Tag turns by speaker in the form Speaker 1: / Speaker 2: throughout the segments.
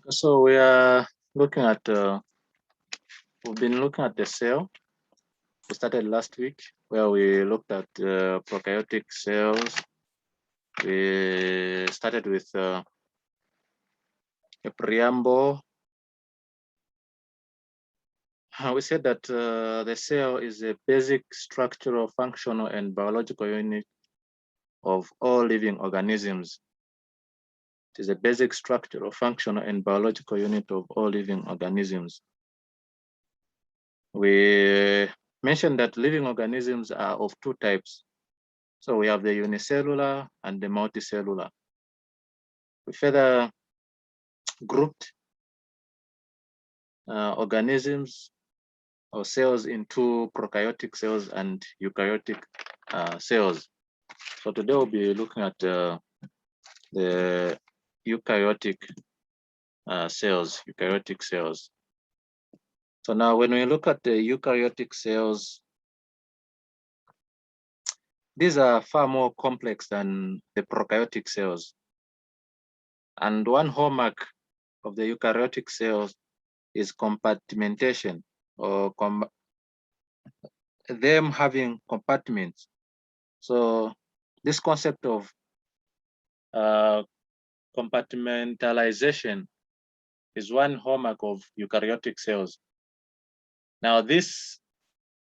Speaker 1: So we are looking at, we've been looking at the cell. We started last week where we looked at prokaryotic cells. We started with a preamble. We said that the cell is a basic structural, functional, and biological unit of all living organisms. It is a basic structural, functional, and biological unit of all living organisms. We mentioned that living organisms are of two types. So we have the unicellular and the multicellular. We further grouped organisms or cells into prokaryotic cells and eukaryotic cells. So today we'll be looking at the eukaryotic cells. So now when we look at the eukaryotic cells, these are far more complex than the prokaryotic cells. And one hallmark of the eukaryotic cells is compartmentation, or them having compartments. So this concept of compartmentalization is one hallmark of eukaryotic cells. Now this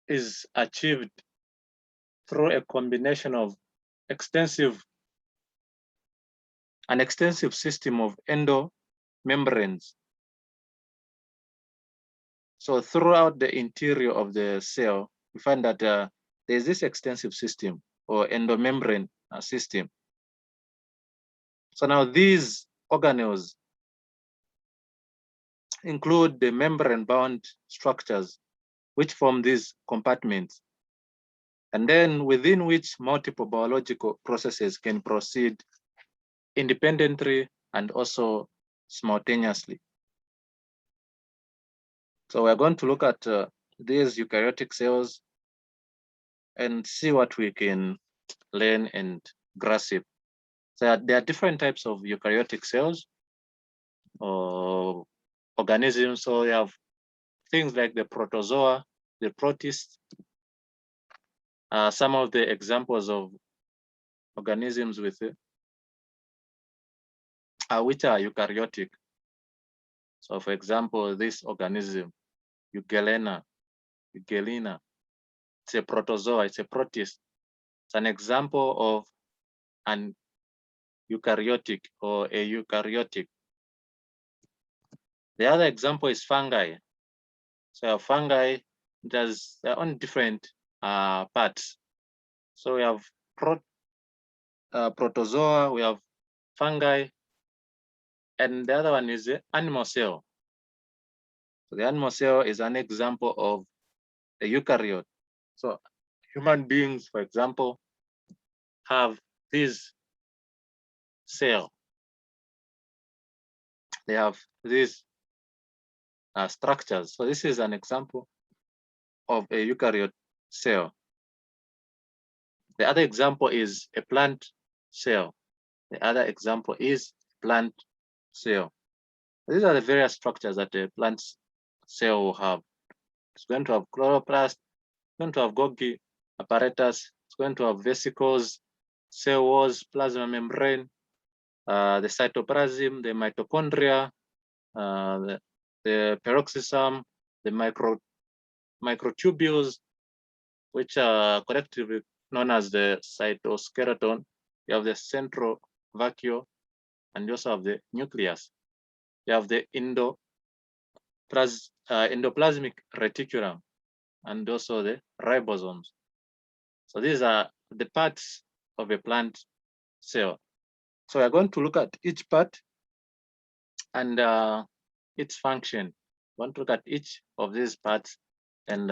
Speaker 1: is achieved through a combination of an extensive system of endomembranes. So throughout the interior of the cell, we find that there's this extensive system or endomembrane system. So now these organelles include the membrane-bound structures which form these compartments, and then within which multiple biological processes can proceed independently and also simultaneously. So we're going to look at these eukaryotic cells and see what we can learn and grasp. So there are different types of eukaryotic cells or organisms. So we have things like the protozoa, the protists. Some of the examples of organisms with which are eukaryotic. So for example, this organism, Euglena, it's a protozoa, it's a protist. It's an example of an eukaryotic or a eukaryotic. The other example is fungi. So fungi does their own different parts. So we have protozoa, we have fungi, and the other one is the animal cell. So the animal cell is an example of a eukaryote. So human beings, for example, have this cell. They have these structures. So this is an example of a eukaryote cell. The other example is a plant cell. The other example is plant cell. These are the various structures that a plant cell will have. It's going to have chloroplast, it's going to have Golgi apparatus, it's going to have vesicles, cell walls, plasma membrane, the cytoplasm, the mitochondria, the peroxisome, the microtubules, which are collectively known as the cytoskeleton. You have the central vacuole, and you also have the nucleus. You have the endoplasmic reticulum, and also the ribosomes. So these are the parts of a plant cell. So we're going to look at each part and its function. We want to look at each of these parts and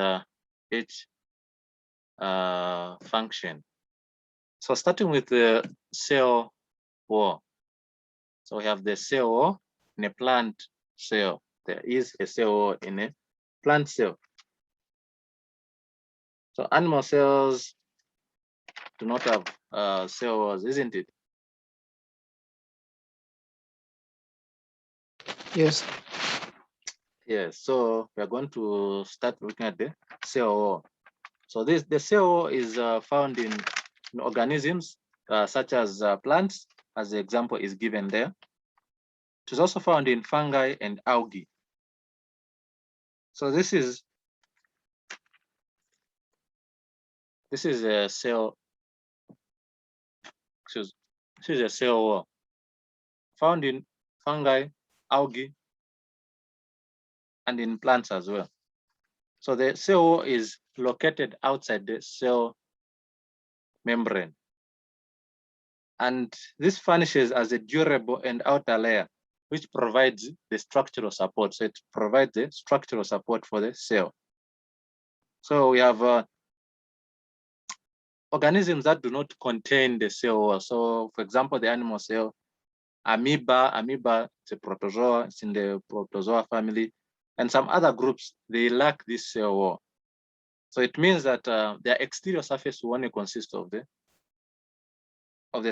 Speaker 1: its function. So starting with the cell wall. So we have the cell wall in a plant cell. There is a cell wall in a plant cell. So animal cells do not have cell walls, isn't it?
Speaker 2: Yes.
Speaker 1: Yes, so we are going to start looking at the cell wall. So the cell wall is found in organisms such as plants, as the example is given there. It is also found in fungi and algae. So this is a cell. This is a cell wall found in fungi, algae, and in plants as well. So the cell wall is located outside the cell membrane. And this furnishes as a durable and outer layer, which provides the structural support. So it provides the structural support for the cell. So we have organisms that do not contain the cell wall. So for example, the animal cell, amoeba is a protozoa, it's in the protozoa family, and some other groups, they lack this cell wall. So it means that their exterior surface will only consist of the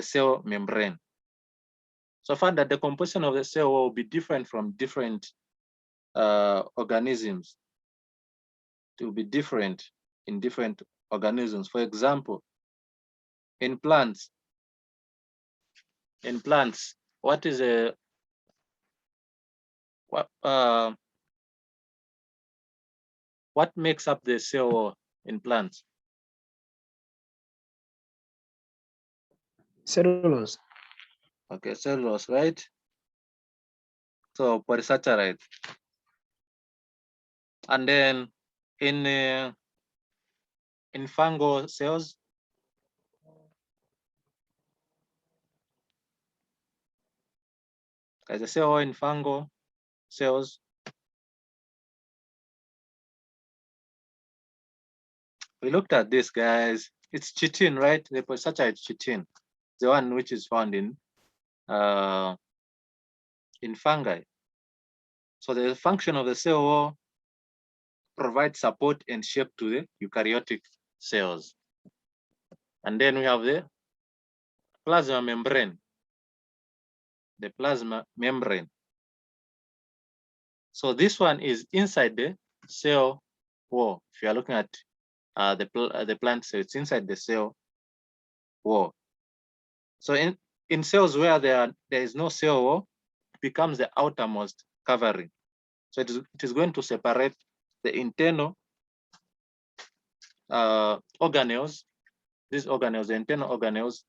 Speaker 1: cell membrane. So far that the composition of the cell wall will be different from different organisms. It will be different in different organisms. For example, in plants, what is a what makes up the cell wall in plants?
Speaker 2: Cellulose.
Speaker 1: Okay, cellulose, right? So polysaccharide. And then in fungal cells, as a cell wall in fungal cells, we looked at this, guys. It's chitin, right? The polysaccharide chitin, the one which is found in fungi. So the function of the cell wall provides support and shape to the eukaryotic cells. And then we have the plasma membrane. The plasma membrane. So this one is inside the cell wall. If you are looking at the plant cell, it's inside the cell wall. So in cells where there is no cell wall, it becomes the outermost covering. So it is going to separate the internal organelles, these organelles, the internal organelles,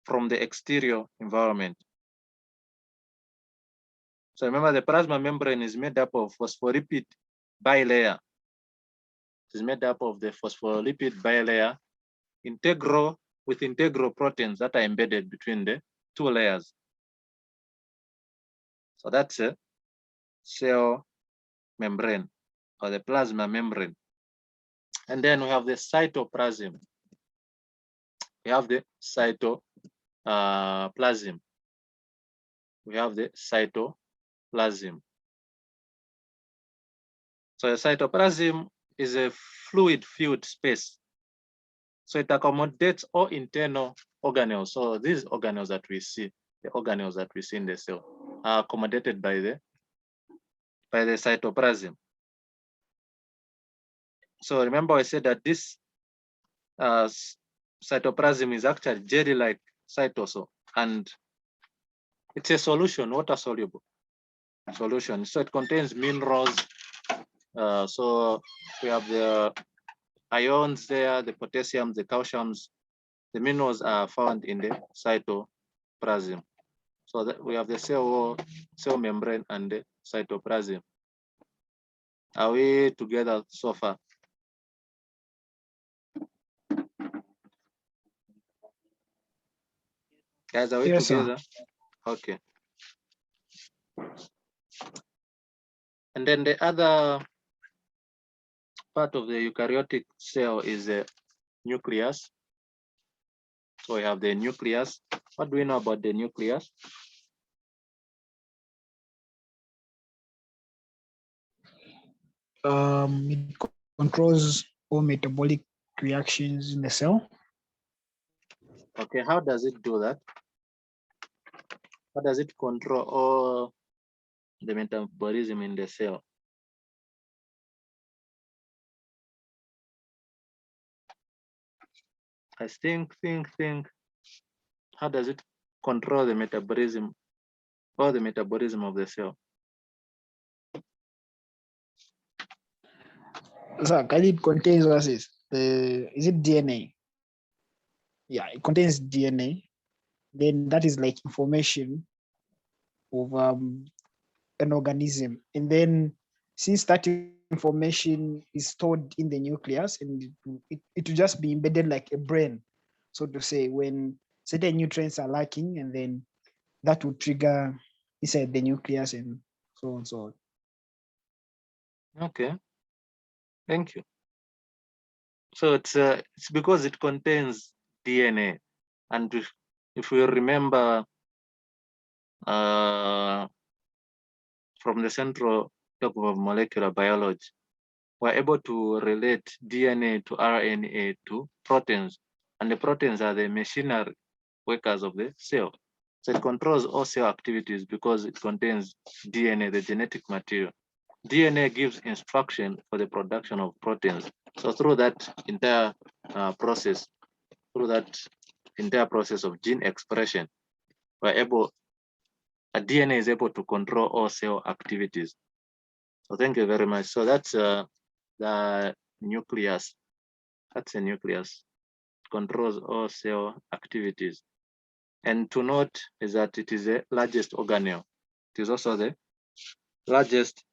Speaker 1: from the exterior environment. So remember, the plasma membrane is made up of phospholipid bilayer. It is made up of the phospholipid bilayer with integral proteins that are embedded between the two layers. So that's a cell membrane or the plasma membrane. And then we have the cytoplasm. We have the cytoplasm. We have the cytoplasm. So the cytoplasm is a fluid-filled space. So it accommodates all internal organelles. So these organelles that we see, the organelles that we see in the cell, are accommodated by the cytoplasm. So remember I said that this cytoplasm is actually jelly-like cytosol, and it's a solution, water-soluble solution. So it contains minerals. So we have the ions there, the potassium, the calciums. The minerals are found in the cytoplasm. So that we have the cell wall, cell membrane, and the cytoplasm. Are we together so far? Guys, are we together? Sir. Okay. And then the other part of the eukaryotic cell is the nucleus. So we have the nucleus. What do we know about the nucleus?
Speaker 2: It controls all metabolic reactions in the cell.
Speaker 1: Okay, how does it do that? How does it control all the metabolism in the cell. I think. How does it control the metabolism or the metabolism of the cell?
Speaker 2: So it contains what is it DNA? Yeah, it contains DNA. Then that is like information of an organism. And then since that information is stored in the nucleus, and it will just be embedded like a brain, so to say, when certain nutrients are lacking, and then that will trigger inside the nucleus and so on and so on.
Speaker 1: Okay, thank you. So it's because it contains DNA, and if we remember from the central topic of molecular biology, we're able to relate DNA to RNA to proteins, and the proteins are the machinery workers of the cell. So it controls all cell activities because it contains DNA, the genetic material. DNA gives instruction for the production of proteins. So through that entire process of gene expression, a DNA is able to control all cell activities. So thank you very much. So that's the nucleus. That's a nucleus. It controls all cell activities. And to note is that it is the largest organelle. It is also the largest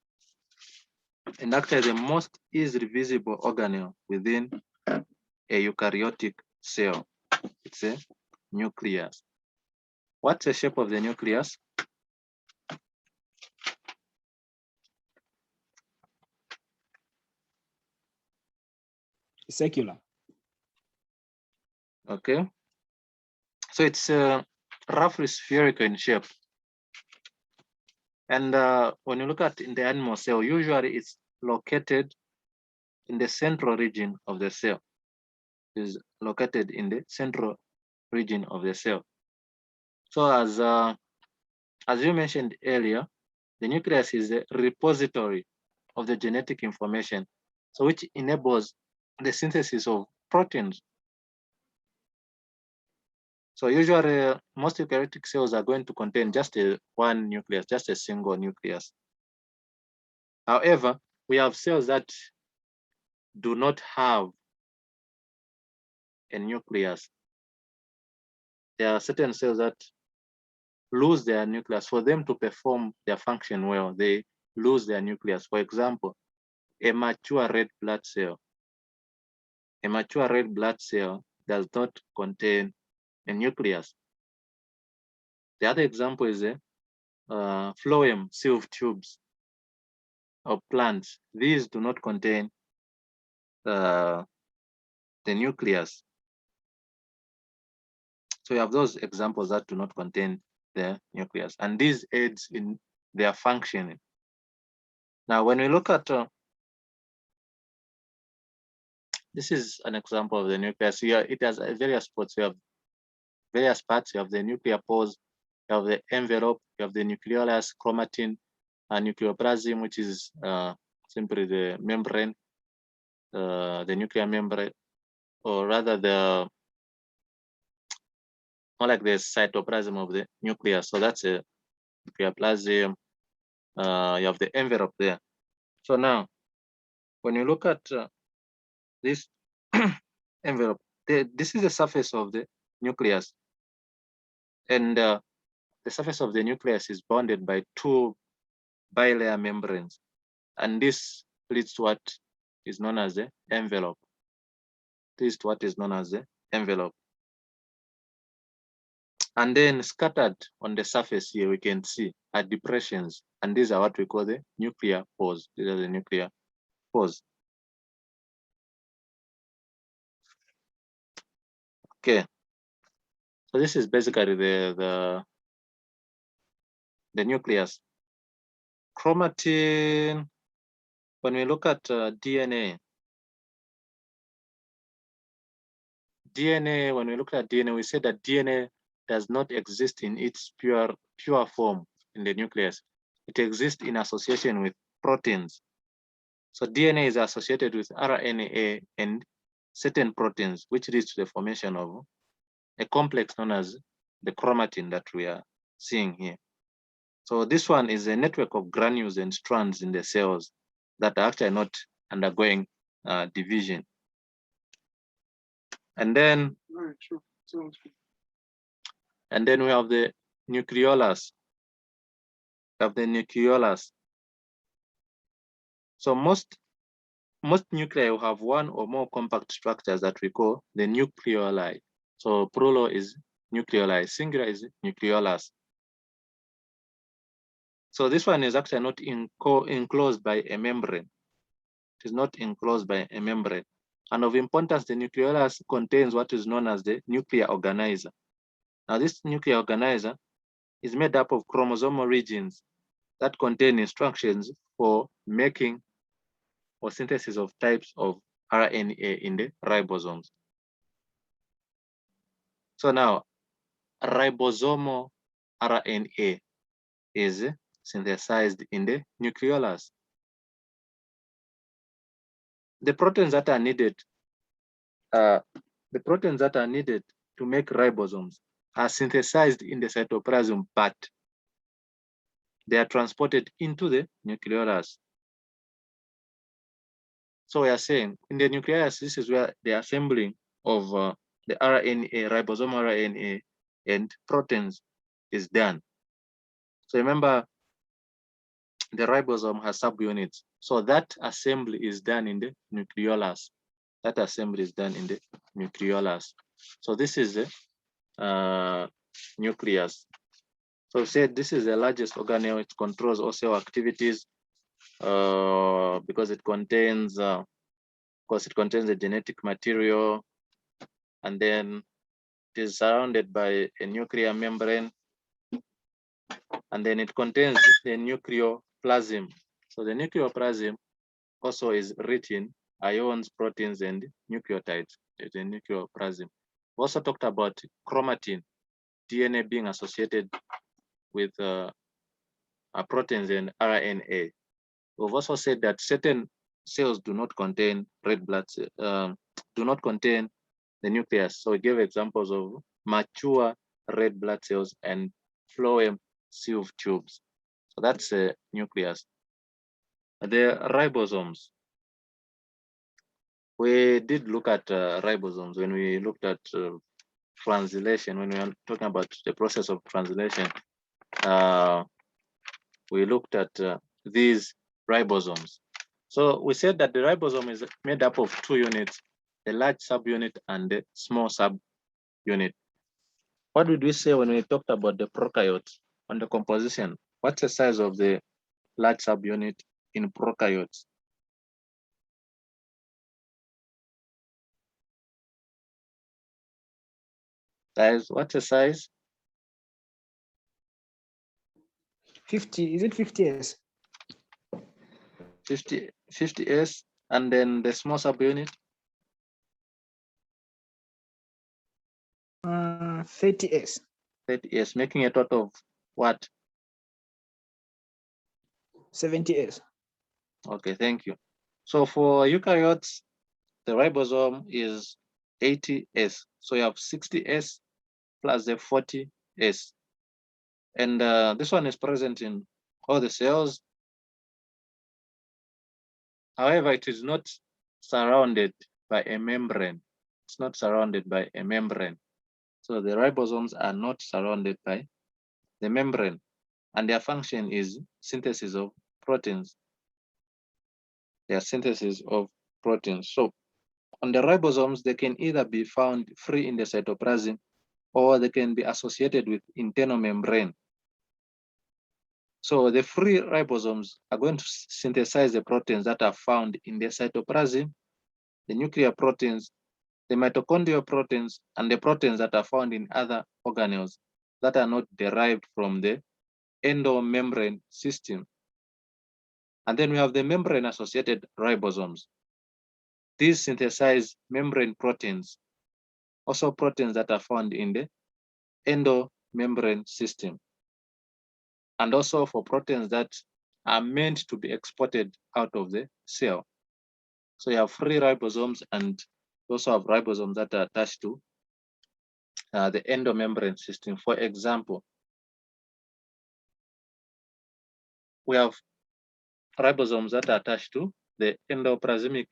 Speaker 1: and actually the most easily visible organelle within a eukaryotic cell. It's a nucleus. What's the shape of the nucleus?
Speaker 2: Circular.
Speaker 1: Okay. So it's roughly spherical in shape. And when you look at in the animal cell, usually it's located in the central region of the cell. It is located in the central region of the cell. So as you mentioned earlier, the nucleus is the repository of the genetic information, so which enables the synthesis of proteins. So usually most eukaryotic cells are going to contain just one nucleus, just a single nucleus. However, we have cells that do not have a nucleus. There are certain cells that lose their nucleus. For them to perform their function well, they lose their nucleus. For example, a mature red blood cell. A mature red blood cell does not contain a nucleus. The other example is a phloem sieve tubes of plants. These do not contain the nucleus. So you have those examples that do not contain the nucleus, and this aids in their functioning. Now, when we look at this is an example of the nucleus. Here, it has various parts. You have various parts. You have the nuclear pores, you have the envelope, you have the nucleolus, chromatin, and nucleoplasm, which is simply the membrane, the nuclear membrane, or rather the more like the cytoplasm of the nucleus. So that's a nucleoplasm. You have the envelope there. So now, when you look at this envelope, this is the surface of the nucleus, and the surface of the nucleus is bounded by two bilayer membranes, and this leads to what is known as the envelope. This is what is known as the envelope. And then scattered on the surface here, we can see are depressions, and these are what we call the nuclear pores. These are the nuclear pores. Okay, so this is basically the nucleus. Chromatin, when we look at DNA, when we look at DNA, we say that DNA does not exist in its pure form in the nucleus. it exists in association with proteins. So DNA is associated with RNA and certain proteins, which leads to the formation of a complex known as the chromatin that we are seeing here. So this one is a network of granules and strands in the cells that are actually not undergoing division. And then we have the nucleolus. So most nuclei will have one or more compact structures that we call the nucleoli. So plural is nucleoli, singular is nucleolus. So this one is actually not enclosed by a membrane. It is not enclosed by a membrane. And of importance, the nucleolus contains what is known as the nuclear organizer. Now, this nuclear organizer is made up of chromosomal regions that contain instructions for making or synthesis of types of RNA in the ribosomes. So now, ribosomal RNA is synthesized in the nucleolus. The proteins that are needed, to make ribosomes are synthesized in the cytoplasm, but they are transported into the nucleolus. So we are saying in the nucleolus, this is where the assembling of the RNA, ribosomal RNA, and proteins is done. So remember, the ribosome has subunits. So that assembly is done in the nucleolus. That assembly is done in the nucleolus. So this is the nucleus. So said this is the largest organelle. It controls all cell activities because it contains, of course, it contains the genetic material, and then it is surrounded by a nuclear membrane, and then it contains the nucleoplasm. So the nucleoplasm also is rich in ions, proteins, and nucleotides. The nucleoplasm. We also talked about chromatin, DNA being associated with proteins and RNA. We've also said that certain cells do not contain red blood cells, do not contain the nucleus. So we gave examples of mature red blood cells and phloem sieve tubes. So that's a nucleus. The ribosomes. We did look at ribosomes when we looked at translation, when we are talking about the process of translation. We looked at these ribosomes. So we said that the ribosome is made up of two units, the large subunit and the small subunit. What did we say when we talked about the prokaryotes on the composition? What's the size of the large subunit in prokaryotes? Guys, what's the size?
Speaker 2: 50, is it 50S?
Speaker 1: 50S, and then the small subunit?
Speaker 2: 30S.
Speaker 1: 30S, making a total of what?
Speaker 2: 70S.
Speaker 1: Okay, thank you. So for eukaryotes, the ribosome is 80S. So you have 60S plus the 40S. And this one is present in all the cells. However, it is not surrounded by a membrane. It's not surrounded by a membrane. So the ribosomes are not surrounded by the membrane, and their function is synthesis of proteins. Their synthesis of proteins. So on the ribosomes, they can either be found free in the cytoplasm, or they can be associated with internal membrane. So the free ribosomes are going to synthesize the proteins that are found in the cytoplasm, the nuclear proteins, the mitochondrial proteins, and the proteins that are found in other organelles that are not derived from the endomembrane system. And then we have the membrane-associated ribosomes. These synthesize membrane proteins, also proteins that are found in the endomembrane system. and also for proteins that are meant to be exported out of the cell. So you have free ribosomes, and you also have ribosomes that are attached to the endomembrane system. For example, we have ribosomes that are attached to the endoplasmic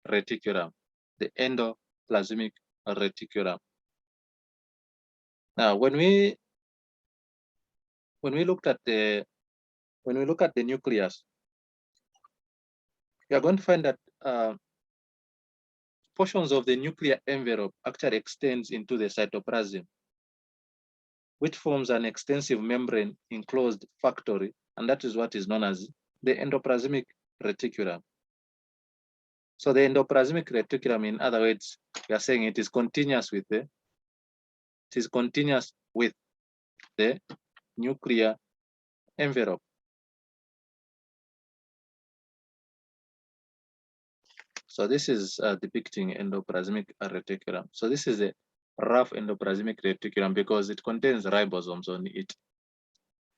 Speaker 1: reticulum. The endoplasmic reticulum. Now, when we look at the nucleus, we are going to find that portions of the nuclear envelope actually extends into the cytoplasm, which forms an extensive membrane enclosed factory, and that is what is known as the endoplasmic reticulum. So the endoplasmic reticulum, in other words, we are saying it is continuous with the nuclear envelope. So this is depicting endoplasmic reticulum. So this is a rough endoplasmic reticulum because it contains ribosomes on it.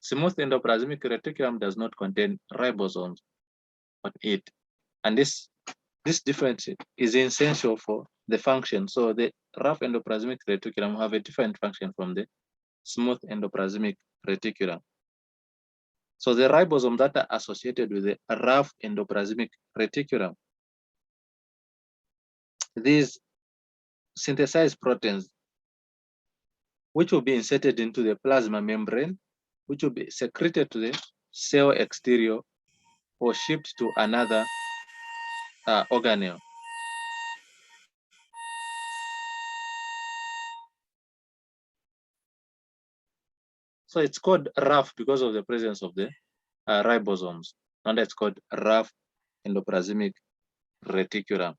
Speaker 1: Smooth endoplasmic reticulum does not contain ribosomes on it. And this difference is essential for the function. So the rough endoplasmic reticulum have a different function from the smooth endoplasmic reticulum. So the ribosomes that are associated with the rough endoplasmic reticulum, these synthesized proteins, which will be inserted into the plasma membrane, which will be secreted to the cell exterior or shipped to another organelle. So it's called rough because of the presence of the ribosomes, and it's called rough endoplasmic reticulum.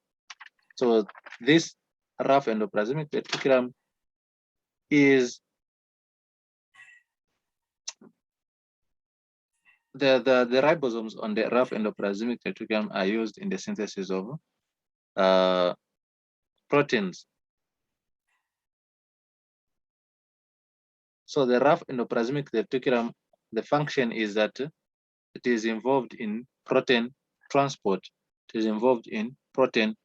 Speaker 1: So this rough endoplasmic reticulum is the ribosomes on the rough endoplasmic reticulum are used in the synthesis of proteins. So the rough endoplasmic reticulum, the function is that it is involved in protein transport. It is involved in protein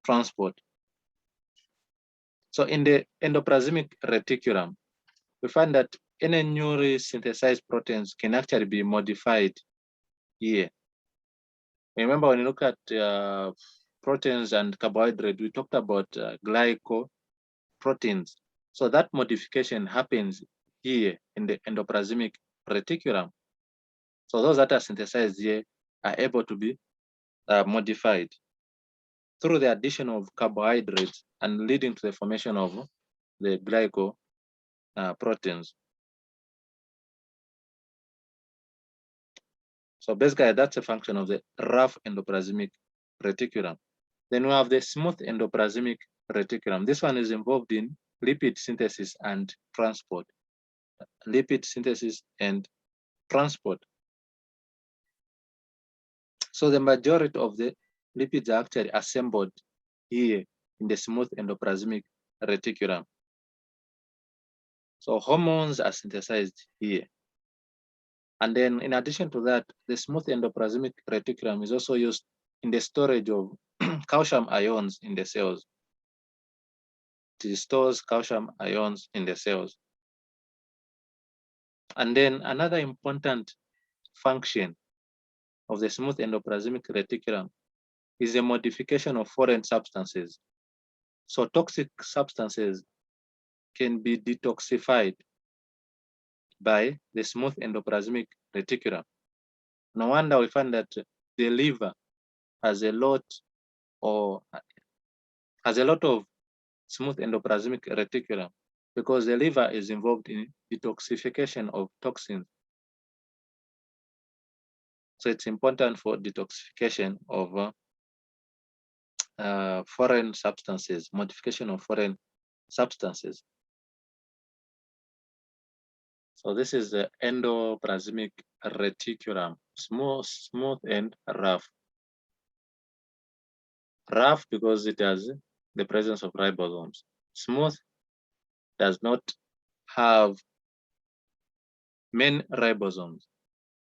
Speaker 1: transport. So in the endoplasmic reticulum, we find that any newly synthesized proteins can actually be modified here. Remember, when you look at proteins and carbohydrate, we talked about glycoproteins. So that modification happens here in the endoplasmic reticulum. So those that are synthesized here are able to be modified through the addition of carbohydrates and leading to the formation of the glycoproteins. So basically, that's a function of the rough endoplasmic reticulum. Then we have the smooth endoplasmic reticulum. This one is involved in lipid synthesis and transport. Lipid synthesis and transport. So the majority of the lipids are actually assembled here in the smooth endoplasmic reticulum. So hormones are synthesized here. And then in addition to that, the smooth endoplasmic reticulum is also used in the storage of calcium ions in the cells. It stores calcium ions in the cells. And then another important function of the smooth endoplasmic reticulum is the modification of foreign substances. So toxic substances can be detoxified by the smooth endoplasmic reticulum. No wonder we find that the liver has a lot of smooth endoplasmic reticulum because the liver is involved in detoxification of toxins. So it's important for detoxification of foreign substances, modification of foreign substances. So this is the endoplasmic reticulum, smooth and rough. Rough because it has the presence of ribosomes. Smooth does not have many ribosomes.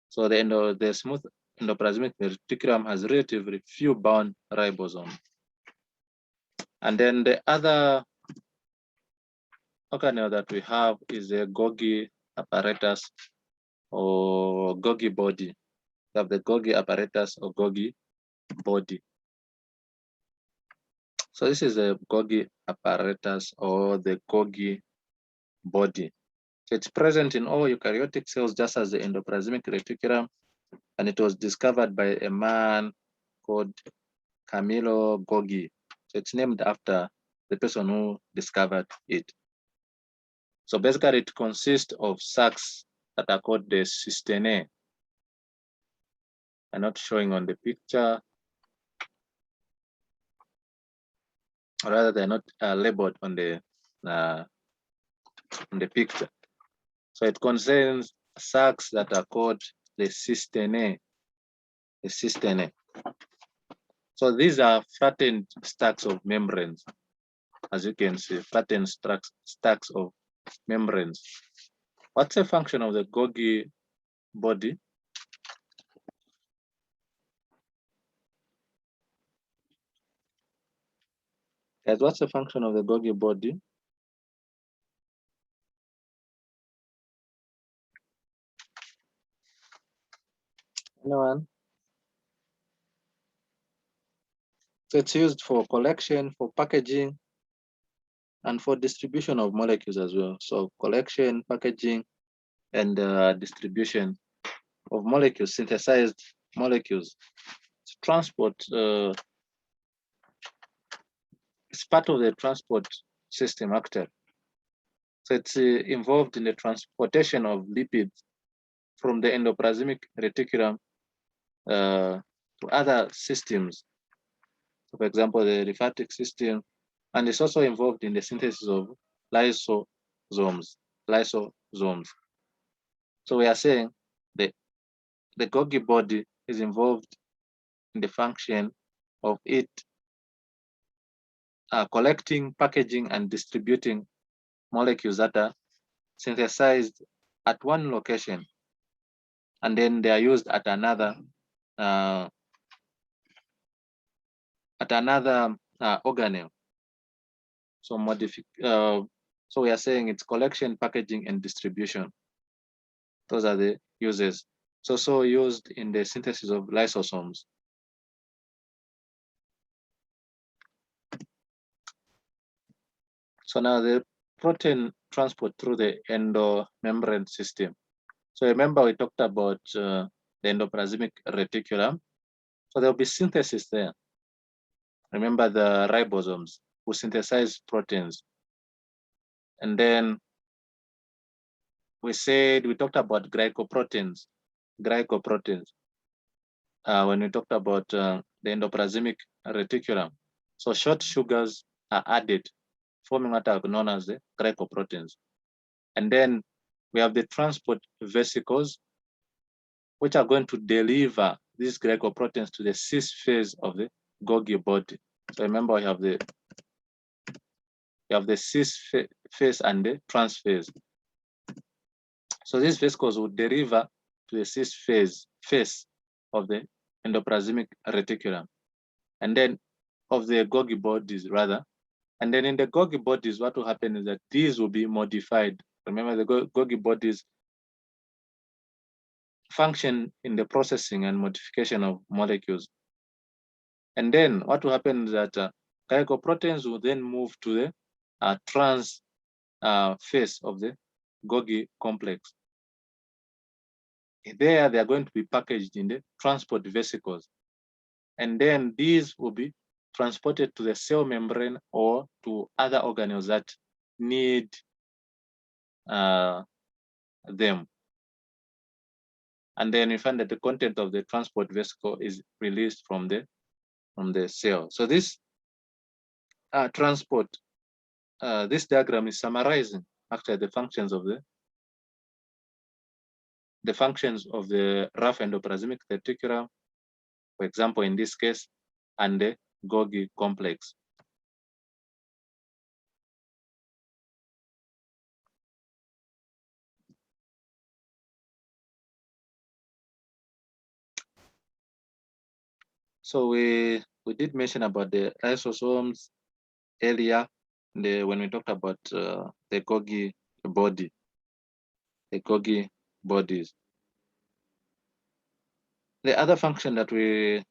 Speaker 1: So the smooth endoplasmic reticulum has relatively few bound ribosomes. And then the other organelle that we have is the Golgi apparatus or Golgi body. We have the Golgi apparatus or Golgi body. So this is the Golgi apparatus or the Golgi body. So it's present in all eukaryotic cells just as the endoplasmic reticulum, and it was discovered by a man called Camillo Golgi. So it's named after the person who discovered it. So basically it consists of sacs that are called the cisternae. I'm not showing on the picture, or rather they're not labeled on the picture. So it contains sacs that are called the cisternae. The cisternae. So these are flattened stacks of membranes, as you can see, flattened stacks of membranes. What's the function of the Golgi body? Guys, what's the function of the Golgi body? Anyone? So it's used for collection, for packaging, and for distribution of molecules as well. So collection, packaging, and distribution of molecules, synthesized molecules. Transport, it's part of the transport system actually. So it's involved in the transportation of lipids from the endoplasmic reticulum to other systems. So for example, the lymphatic system, and it's also involved in the synthesis of lysosomes. So we are saying the Golgi body is involved in the function of it collecting, packaging, and distributing molecules that are synthesized at one location, and then they are used at another organelle. So so we are saying it's collection, packaging, and distribution. Those are the uses. It's also used in the synthesis of lysosomes. So now the protein transport through the endomembrane system. So remember we talked about the endoplasmic reticulum. So there'll be synthesis there. Remember the ribosomes who synthesize proteins. And then we talked about glycoproteins when we talked about the endoplasmic reticulum. So short sugars are added, forming what are known as the glycoproteins. And then we have the transport vesicles, which are going to deliver these glycoproteins to the cis phase of the Golgi body. So remember, we have the cis phase and the trans phase. So these vesicles will deliver to the cis phase of the endoplasmic reticulum, and then of the Golgi bodies rather. And then in the Golgi bodies, what will happen is that these will be modified. Remember, the Golgi bodies function in the processing and modification of molecules. And then what will happen is that glycoproteins will then move to the trans phase of the Golgi complex. There, they are going to be packaged in the transport vesicles. And then these will be transported to the cell membrane or to other organelles that need them. And then you find that the content of the transport vesicle is released from the cell. So this transport, this diagram is summarizing actually the functions of the rough endoplasmic reticulum, for example, in this case, and the Golgi complex. So we did mention about the lysosomes earlier, when we talked about the Golgi body, the Golgi bodies. The other function that we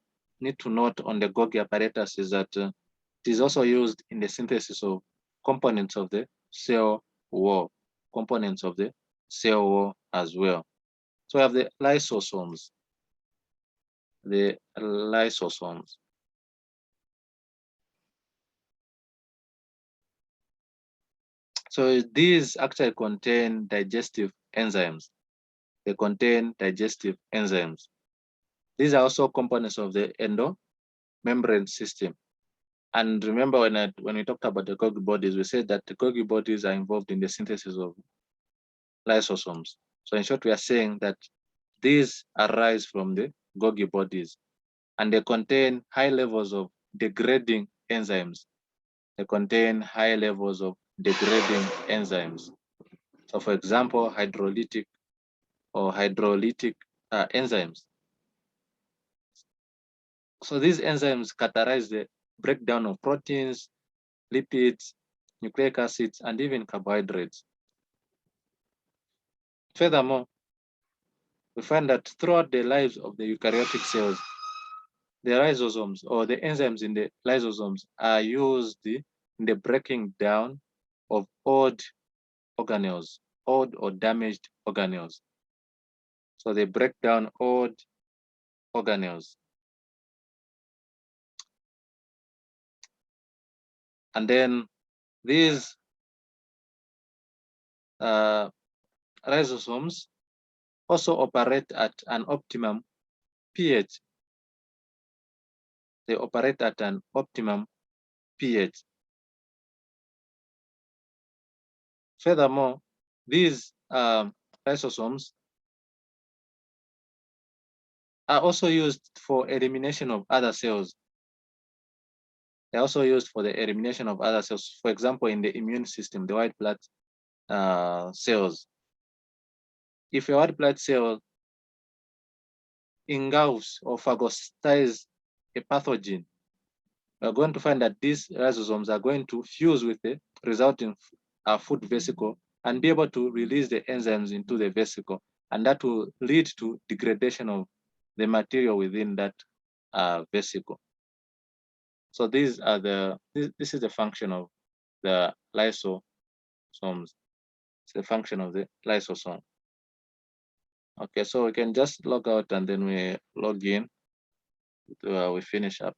Speaker 1: need to note on the Golgi apparatus is that it is also used in the synthesis of components of the cell wall, components of the cell wall as well. So we have the lysosomes, the lysosomes. So these actually contain digestive enzymes. They contain digestive enzymes. These are also components of the endomembrane system. And remember when we talked about the Golgi bodies, we said that the Golgi bodies are involved in the synthesis of lysosomes. So in short, we are saying that these arise from the Golgi bodies, and they contain high levels of degrading enzymes. They contain high levels of degrading enzymes. So for example, hydrolytic enzymes. So these enzymes catalyze the breakdown of proteins, lipids, nucleic acids, and even carbohydrates. Furthermore, we find that throughout the lives of the eukaryotic cells, the lysosomes or the enzymes in the lysosomes are used in the breaking down of old organelles, old or damaged organelles. So they break down old organelles. And then these lysosomes also operate at an optimum pH. They operate at an optimum pH. Furthermore, these lysosomes are also used for elimination of other cells. They're also used for the elimination of other cells. For example, in the immune system, the white blood cells. If a white blood cell engulfs or phagocytizes a pathogen, we're going to find that these lysosomes are going to fuse with the resulting food vesicle and be able to release the enzymes into the vesicle, and that will lead to degradation of the material within that vesicle. So these are this is the function of the lysosomes. It's the function of the lysosome. Okay, so we can just log out and then we log in. We finish up.